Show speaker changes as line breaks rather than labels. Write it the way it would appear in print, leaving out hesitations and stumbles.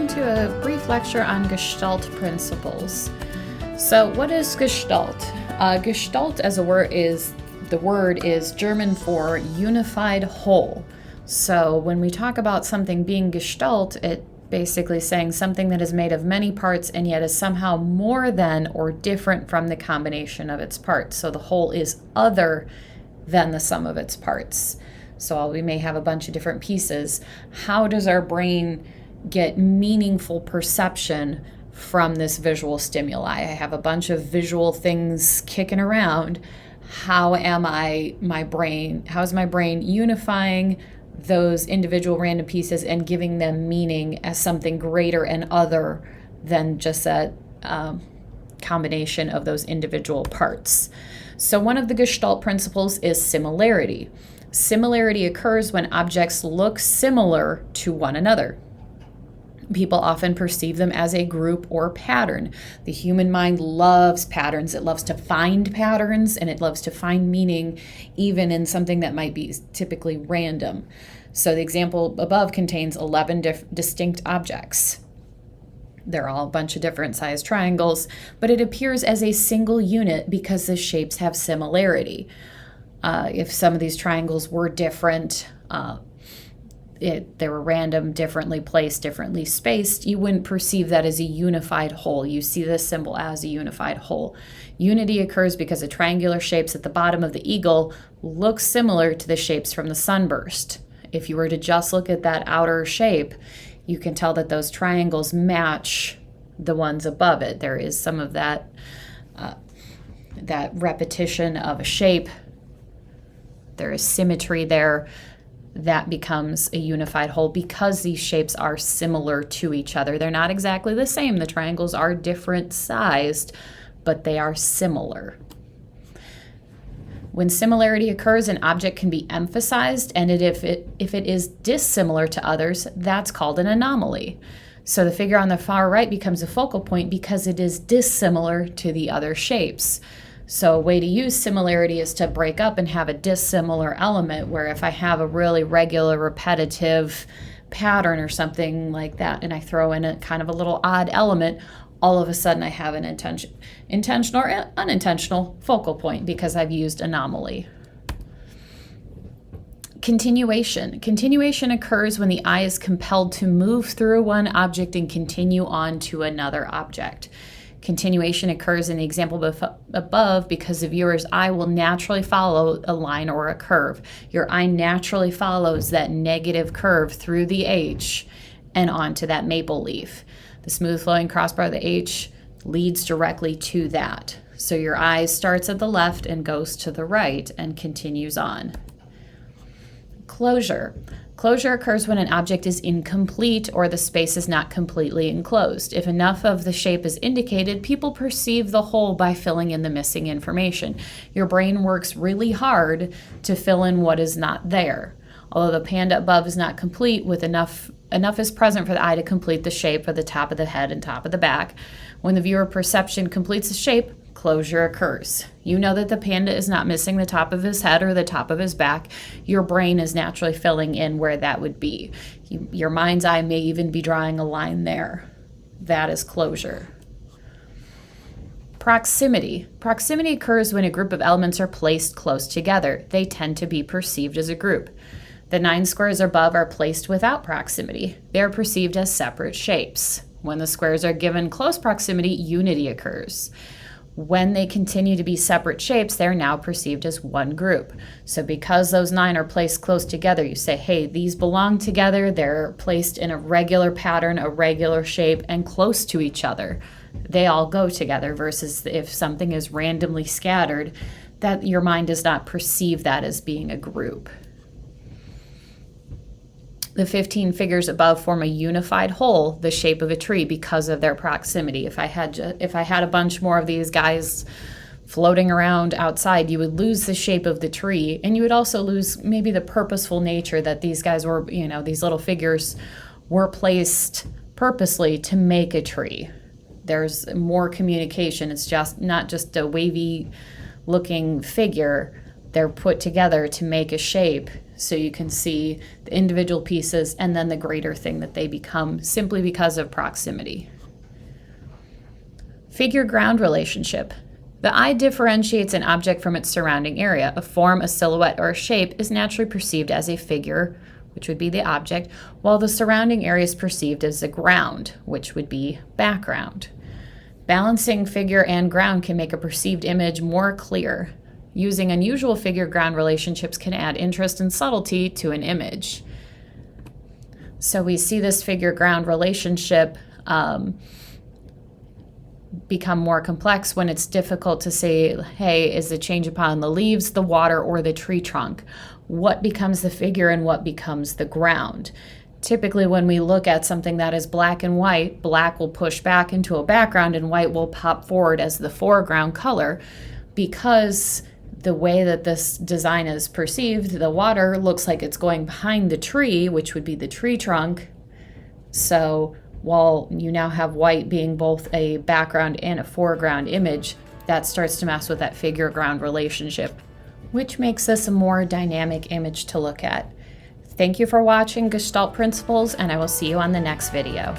to a brief lecture on Gestalt Principles. So what is Gestalt? Gestalt as a word is German for unified whole. So when we talk about something being Gestalt, it basically saying something that is made of many parts and yet is somehow more than or different from the combination of its parts. So the whole is other than the sum of its parts. So we may have a bunch of different pieces. How does our brain get meaningful perception from this visual stimuli? I have a bunch of visual things kicking around. How is my brain unifying those individual random pieces and giving them meaning as something greater and other than just a combination of those individual parts? So one of the Gestalt principles is similarity. Similarity occurs when objects look similar to one another. People often perceive them as a group or pattern. The human mind loves patterns. It loves to find patterns, and it loves to find meaning even in something that might be typically random. So the example above contains 11 distinct objects. They're all a bunch of different sized triangles, but it appears as a single unit because the shapes have similarity. If some of these triangles were different, they were random, differently placed, differently spaced, you wouldn't perceive that as a unified whole. You see this symbol as a unified whole. Unity occurs because the triangular shapes at the bottom of the eagle look similar to the shapes from the sunburst. If you were to just look at that outer shape, you can tell that those triangles match the ones above it. There is some of that repetition of a shape. There is symmetry there. That becomes a unified whole because these shapes are similar to each other. They're not exactly the same. The triangles are different sized, but they are similar. When similarity occurs, an object can be emphasized, and if it is dissimilar to others, that's called an anomaly. So the figure on the far right becomes a focal point because it is dissimilar to the other shapes. So a way to use similarity is to break up and have a dissimilar element, where if I have a really regular, repetitive pattern or something like that, and I throw in a kind of a little odd element, all of a sudden I have an intentional or unintentional focal point because I've used anomaly. Continuation. Continuation occurs when the eye is compelled to move through one object and continue on to another object. Continuation occurs in the example above because the viewer's eye will naturally follow a line or a curve. Your eye naturally follows that negative curve through the H and onto that maple leaf. The smooth flowing crossbar of the H leads directly to that. So your eye starts at the left and goes to the right and continues on. Closure. Closure occurs when an object is incomplete or the space is not completely enclosed. If enough of the shape is indicated, people perceive the whole by filling in the missing information. Your brain works really hard to fill in what is not there. Although the panda above is not complete, with enough is present for the eye to complete the shape of the top of the head and top of the back. When the viewer perception completes the shape, closure occurs. You know that the panda is not missing the top of his head or the top of his back. Your brain is naturally filling in where that would be. Your mind's eye may even be drawing a line there. That is closure. Proximity. Proximity occurs when a group of elements are placed close together. They tend to be perceived as a group. The 9 squares above are placed without proximity. They are perceived as separate shapes. When the squares are given close proximity, unity occurs. When they continue to be separate shapes, they're now perceived as one group. So because those 9 are placed close together, you say, hey, these belong together. They're placed in a regular pattern, a regular shape, and close to each other. They all go together, versus if something is randomly scattered, that your mind does not perceive that as being a group. The 15 figures above form a unified whole, the shape of a tree, because of their proximity. If I had a bunch more of these guys floating around outside, you would lose the shape of the tree, and you would also lose maybe the purposeful nature that these guys were, these little figures were placed purposely to make a tree. There's more communication. It's just not just a wavy looking figure. They're put together to make a shape so you can see the individual pieces and then the greater thing that they become simply because of proximity. Figure-ground relationship. The eye differentiates an object from its surrounding area. A form, a silhouette, or a shape is naturally perceived as a figure, which would be the object, while the surrounding area is perceived as the ground, which would be background. Balancing figure and ground can make a perceived image more clear. Using unusual figure-ground relationships can add interest and subtlety to an image. So we see this figure-ground relationship become more complex when it's difficult to say, hey, is the change upon the leaves, the water, or the tree trunk? What becomes the figure and what becomes the ground? Typically, when we look at something that is black and white, black will push back into a background and white will pop forward as the foreground color, because the way that this design is perceived, the water looks like it's going behind the tree, which would be the tree trunk. So while you now have white being both a background and a foreground image, that starts to mess with that figure-ground relationship, which makes this a more dynamic image to look at. Thank you for watching Gestalt Principles, and I will see you on the next video.